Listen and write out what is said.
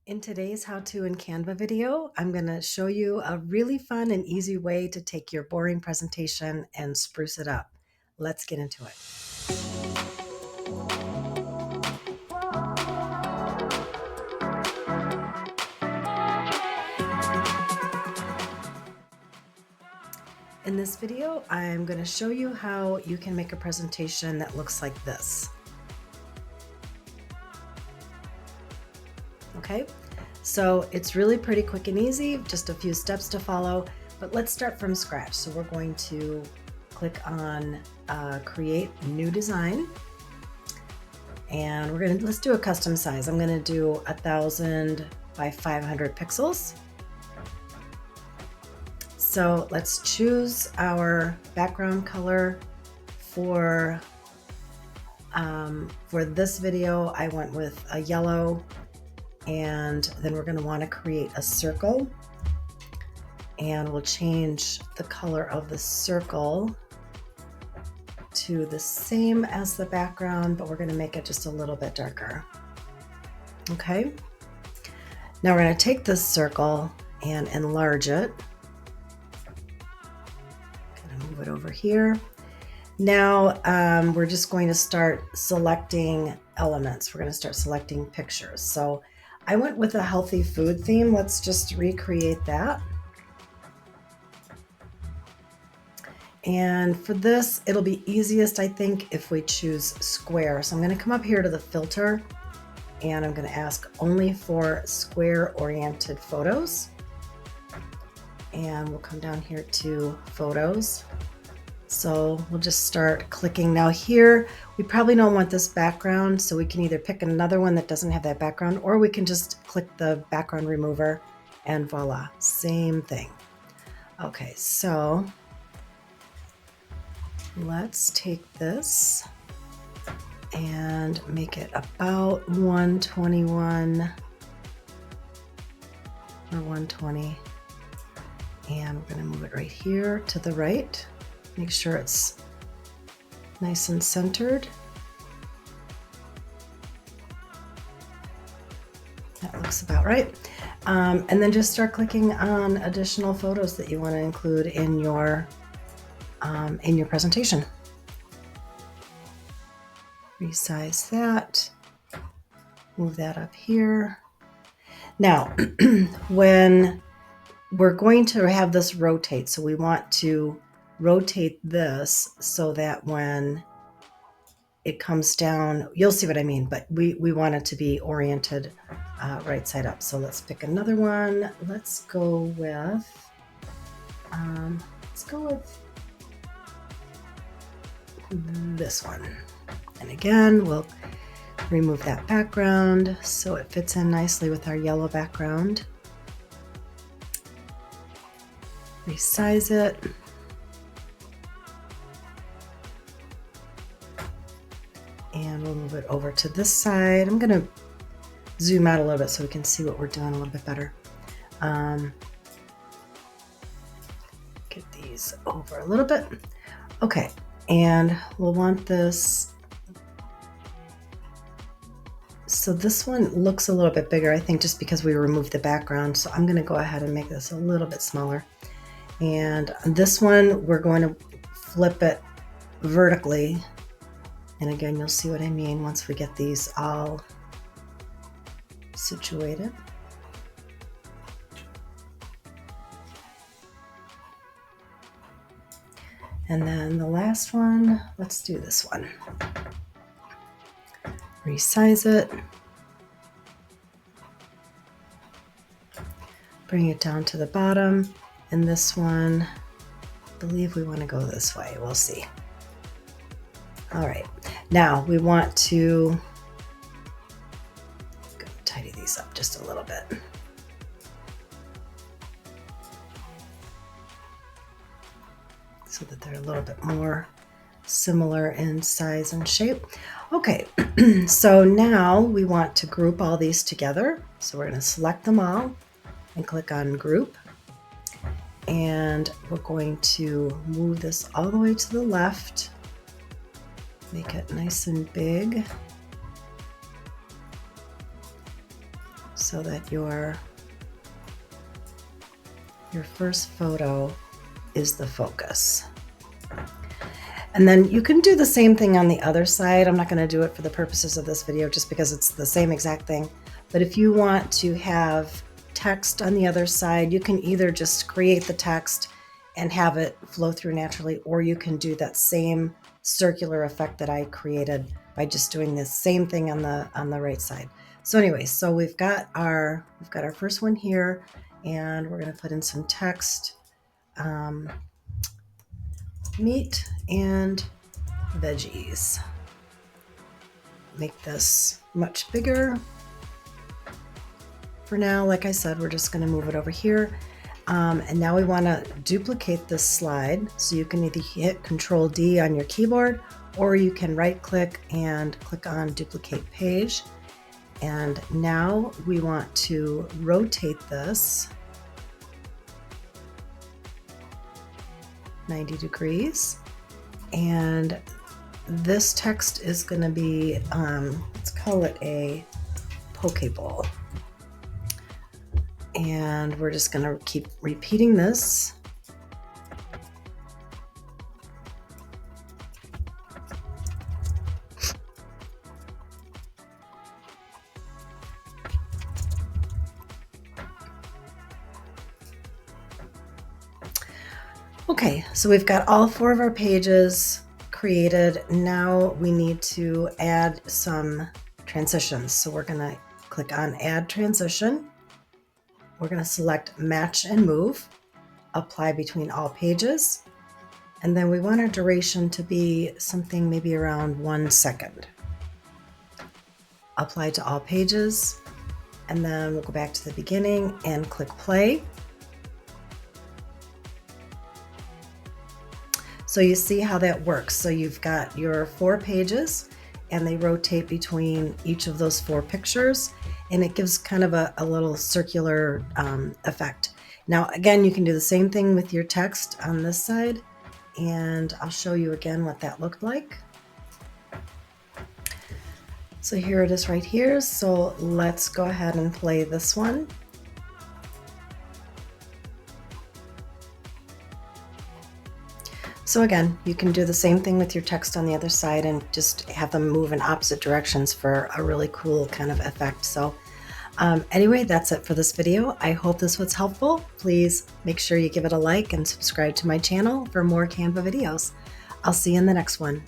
In today's how-to in Canva video, I'm going to show you a really fun and easy way to take your boring presentation and spruce it up. Let's get into it. In this video, I'm going to show you how you can make a presentation that looks like this. Okay, so it's really pretty quick and easy, just a few steps to follow, but let's start from scratch. So we're going to click on create new design, and let's do a custom size. I'm going to do 1000 by 500 pixels. So let's choose our background color for this video. I went with a yellow, and then we're going to want to create a circle, and we'll change the color of the circle to the same as the background, but we're going to make it just a little bit darker. Okay, now we're going to take this circle and enlarge it. Going to move it over here. Now we're just going to start selecting elements. We're going to start selecting pictures. So I went with a healthy food theme. Let's just recreate that. And for this, it'll be easiest, I think, if we choose square. So I'm going to come up here to the filter, and I'm going to ask only for square-oriented photos. And we'll come down here to photos. So we'll just start clicking. Now here, we probably don't want this background, so we can either pick another one that doesn't have that background, or we can just click the background remover and voila, same thing. Okay, so let's take this and make it about 121 or 120. And we're going to move it right here to the right. Make sure it's nice and centered. That looks about right. And then just start clicking on additional photos that you want to include in your presentation. Resize that. Move that up here. Now, when we're going to have this rotate, so we want to rotate this so that when it comes down, you'll see what I mean, but we want it to be oriented right side up. So let's pick another one. Let's go with this one. And again, we'll remove that background so it fits in nicely with our yellow background. Resize it. And we'll move it over to this side. I'm going to zoom out a little bit so we can see what we're doing a little bit better. Get these over a little bit. Okay, and we'll want this. So this one looks a little bit bigger, I think, just because we removed the background. So I'm going to go ahead and make this a little bit smaller. And this one, we're going to flip it vertically. And again, you'll see what I mean once we get these all situated. And then the last one, let's do this one. Resize it. Bring it down to the bottom. And this one, I believe we want to go this way. We'll see. All right. Now we want to tidy these up just a little bit. So that they're a little bit more similar in size and shape. Okay, so now we want to group all these together. So we're going to select them all and click on group. And we're going to move this all the way to the left. Make it nice and big. so that your first photo is the focus. And then you can do the same thing on the other side. I'm not going to do it for the purposes of this video just because it's the same exact thing. But if you want to have text on the other side, you can either just create the text and have it flow through naturally, or you can do that same circular effect that I created by just doing the same thing on the right side. So anyway, so we've got our first one here, and we're going to put in some text. Meat and veggies. Make this much bigger. For now, like I said, we're just going to move it over here. And now we want to duplicate this slide. So you can either hit Control D on your keyboard, or you can right click and click on duplicate page. And now we want to rotate this 90 degrees. And this text is going to be, let's call it a poke bowl. And we're just going to keep repeating this. Okay, so we've got all 4 of our pages created. Now we need to add some transitions. So we're going to click on Add Transition. We're going to select Match and Move, apply between all pages, and then we want our duration to be something maybe around 1 second. Apply to all pages, and then we'll go back to the beginning and click play. So you see how that works. So you've got your 4 pages, and they rotate between each of those 4 pictures, and it gives kind of a little circular effect. Now, again, you can do the same thing with your text on this side, and I'll show you again what that looked like. So here it is right here. So let's go ahead and play this one. So again, you can do the same thing with your text on the other side and just have them move in opposite directions for a really cool kind of effect. So anyway, that's it for this video. I hope this was helpful. Please make sure you give it a like and subscribe to my channel for more Canva videos. I'll see you in the next one.